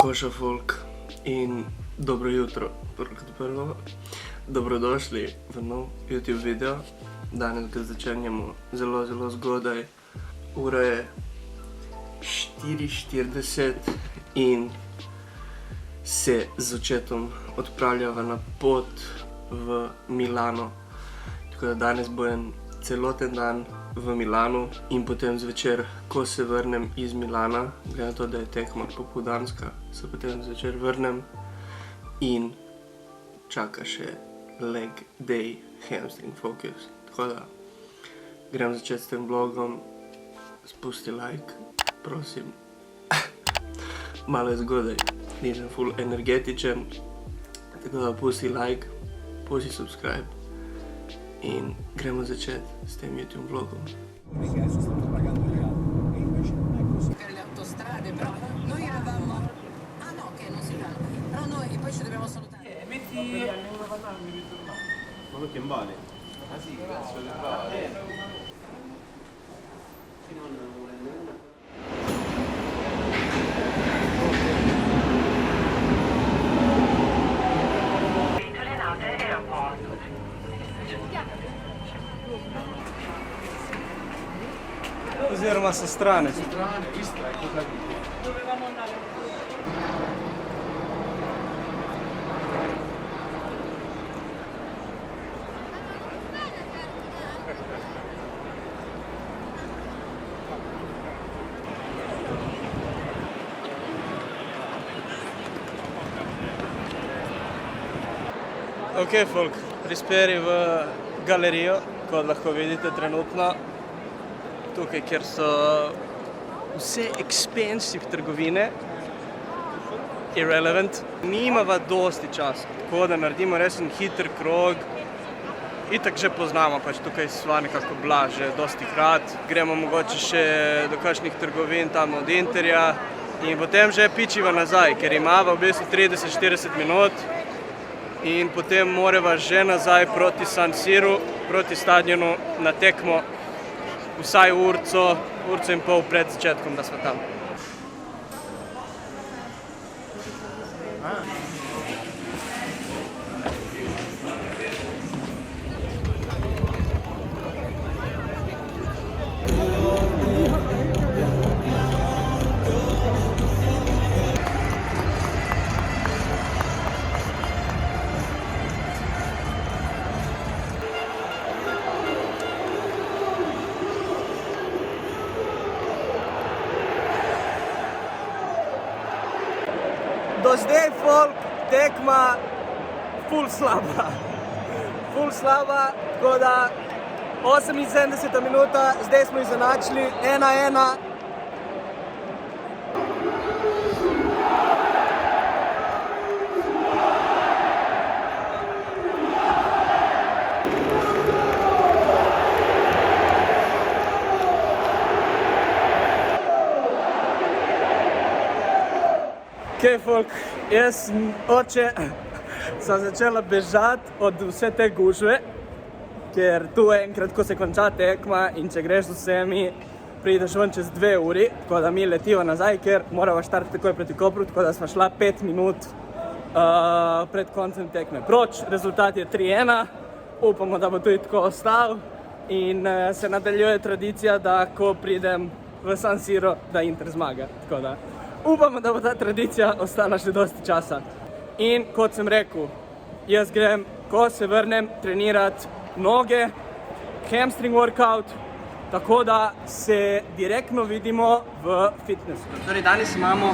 Koša folk in dobro jutro, prvo. Dobrodošli v nov YouTube video. Danes ga začenjamo zelo zgodaj. Ura je 4:40 in se z očetom odpravljava na pot v Milano. Tako da danes bo en celoten dan v Milanu in potem zvečer, ko se vrnem iz Milana, glede na to, da je tekma popoldanska, se potem zvečer vrnem in čaka še leg day hamstring focus. Tako da grem začeti s tem vlogom. Spusti like, prosim. Malo je zgodaj, nisem full energetičen, tako da pusti like, pusti subscribe in gremo začeti s tem YouTube vlogom. Per le autostrade, però noi eravamo... Ah no, che non si fa. Però noi poi ci dobbiamo salutare. Metti... Ma lo chiambare? Ah sì, cazzo le fare. Oziroma sa strane. Dovevamo andare. Ok, folk, prispeli v galerijo, kot lahko vidite trenutno. Tukaj, kjer so vse expensive trgovine, irrelevant. Nimava dosti časa, tako da naredimo res en hiter krog. Itak že poznamo, pač tukaj sva nekako bila že dosti krat. Gremo mogoče še do kakšnih trgovin tam od Interja in potem že pičiva nazaj, ker imava v bistvu 30-40 minut in potem morava že nazaj proti San Siru, proti stadionu na tekmo. Vsaj urco in pol pred začetkom, da smo tam. Do zdaj, folk, tekma ful slaba. Ful slaba, tako da 78. minuta, zdaj smo izenačili 1:1. Ok, folk, jaz, oče, sem začela bežati od vse te gužve, ker tu enkrat, ko se konča tekma in če greš z vsemi, prideš ven čez 2 uri, tako da mi letiva nazaj, ker morava štart takoj proti Kopru, tako da sva šla 5 minut pred koncem tekme. Proč, rezultat je 3:1, upamo, da bo tudi tako ostal in se nadaljuje tradicija, da ko pridem v San Siro, da Inter zmaga, tako da upamo, da bo ta tradicija ostala še dosti časa. In kot sem rekel, jaz grem, ko se vrnem, trenirati noge, hamstring workout, tako da se direktno vidimo v fitnessu. Torej, danes imamo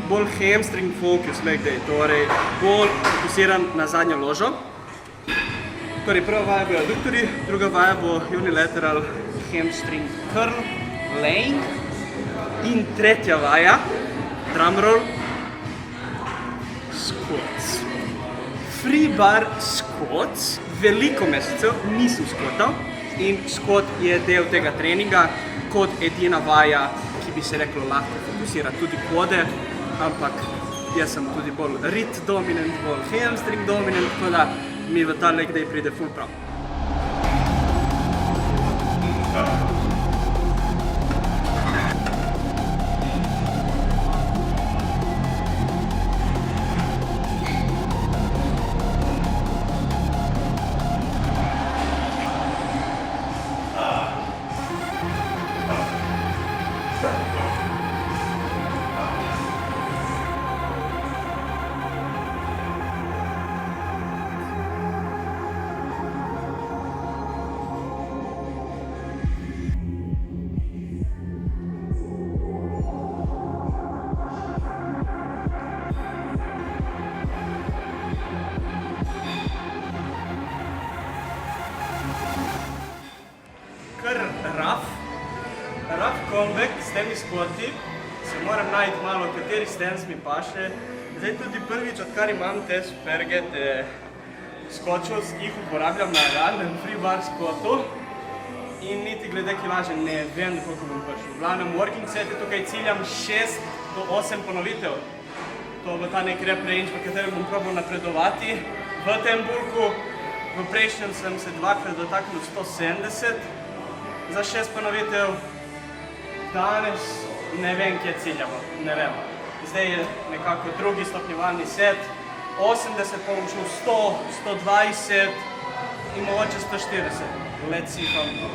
bolj hamstring focus leg day, torej bolj fokusiran na zadnjo ložo. Torej, prva vaja bo adduktorji, druga vaja bo unilateral hamstring curl, laying. In tretja vaja, drumroll, squats. Free bar squats, veliko mesecev nisem squatal in squat je del tega treninga kot edina vaja, ki bi se reklo lahko fokusira tudi kvode, ampak jaz sem tudi bolj rit dominant, bolj hamstring dominant, tako da mi v ta leg day pride ful prav. rollback s temi skvoti, se moram najti malo, kateri stance mi paše. Zdaj tudi prvič, odkar imam te superge, te skočov, jih uporabljam na realnem free bar skvotu in niti glede kilaže ne vem, koliko bom prišel. V glavnem working set je tukaj ciljam 6 do 8 ponovitev. To bo ta nek rep range, v katerem bom probal napredovati. V tem bulku, v prejšnjem sem se dvakrat dotaknil 170 za 6 ponovitev. Danes ne vem, kje ciljamo, ne vem. Zdaj je nekako drugi stopnjevalni set, 80 pa bom šel 100, 120 in mogoče 140. Let's see how it goes.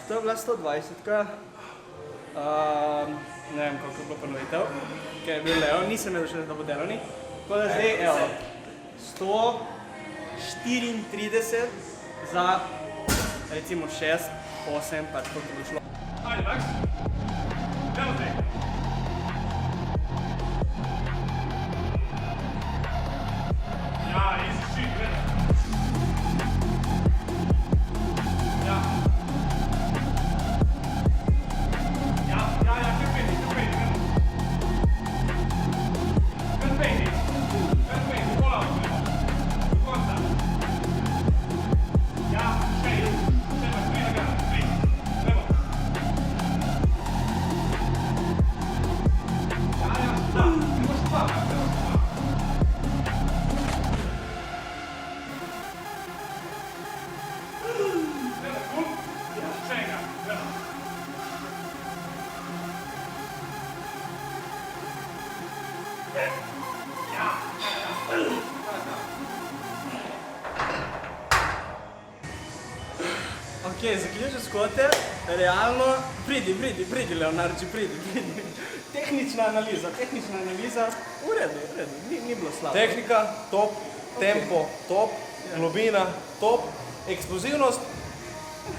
To je bila 120-ka, ne vem koliko je bilo ponovitev, ker je bil Leo, nisem imel še da bo delovni. Tako da zdaj, evo, 134 za recimo 6, 8, pač koliko bo šlo. Ajde, Max, demo zdaj. Ja, easy shit, gledaj. Ok, zaključil skvote, realno, pridi Leonardi, pridi. Tehnična analiza, v redu, ni bilo slabo. Tehnika, top, tempo, top, globina, top, eksplozivnost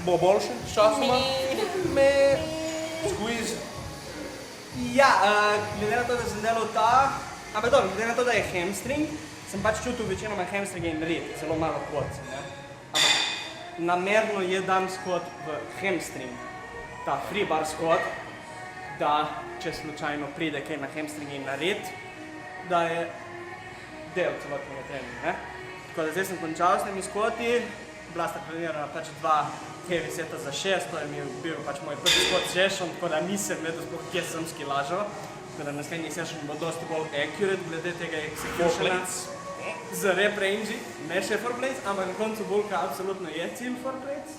bo boljše s časoma. Squeeze. Ja, glede na to, da sem delal ampak dobro, glede na to, da je hamstring, sem pač čutil večinoma hamstringe in rit, zelo malo kvot. Namerno je dan skvot v hamstring, ta free bar skvot, da če slučajno pride kaj na hamstring in na rit, da je del celotnega treninga. Tako da zdaj sem končal s temi skvoti, bila sta planirana pač 2 heavy seta za 6, to je bil pač moj prvi skvot session, tako da nisem vedel sploh, kje sem skilažal, tako da naslednji session bo dosti bolj accurate glede tega executiona. Z rep range, ne še 4 plates, ampak na koncu bulka absolutno je cilj 4 plates.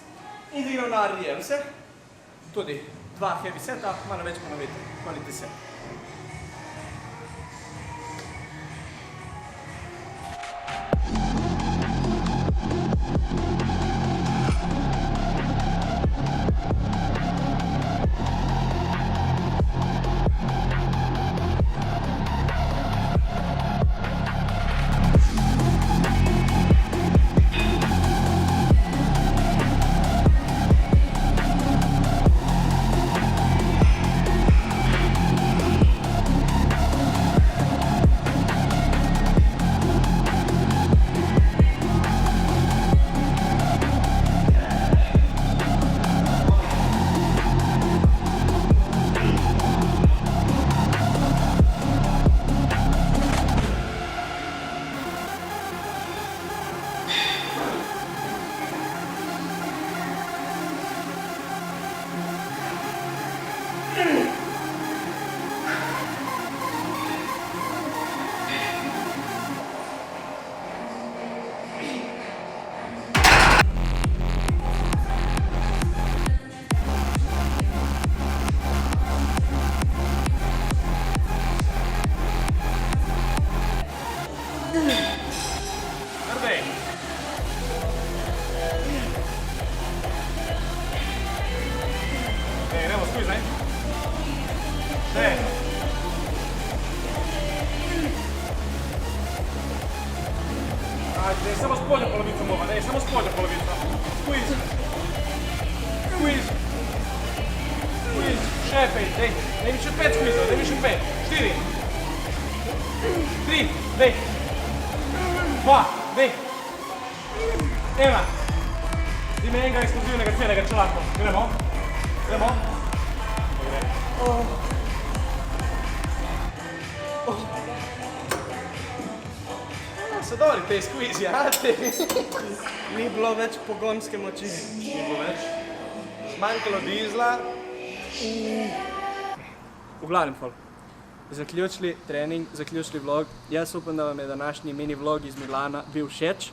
In zigral na RDM-se, tudi 2 heavy seta, malo več ponovitev, quality set. Trdej. Idemo, squeeze, ne? Dej. Ajde, samo spodnja polovica mova, dej, samo spodnja polovica. Squeeze. Squeeze. Squeeze. Še 5, dej. Dej mi še 5 squeeze, dej mi še 5. 4. 3, dej. 2, dej. 1. Di me enega eksplozivnega celega čelako. Gremo. Gremo. So dobri te squeeze, ja? Ni bilo več pogonske moči. Ni bilo več. Zmanjkalo dizla. V glavnem, folk. Zaključili trening, zaključili vlog. Jaz upam, da vam je današnji mini vlog iz Milana bil všeč.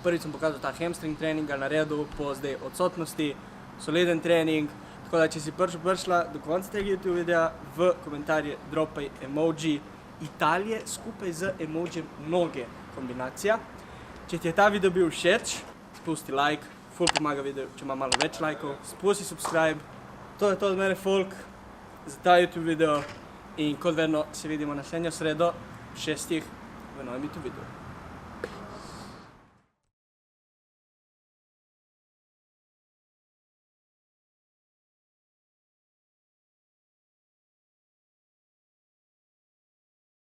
Prvič sem pokazal ta hamstring trening, ga naredil po zdaj odsotnosti. Soliden trening. Tako da, če si prišla do konca tega YouTube videa, v komentarje dropaj emoji Italije skupaj z emojijem noge kombinacija. Če ti je ta video bil všeč, spusti like, ful pomaga video, če ima malo več lajkov, spusti subscribe. To je to od mene, folk, za ta YouTube video in kot vedno se vidimo naslednjo sredo, 6. v novem YouTube videu.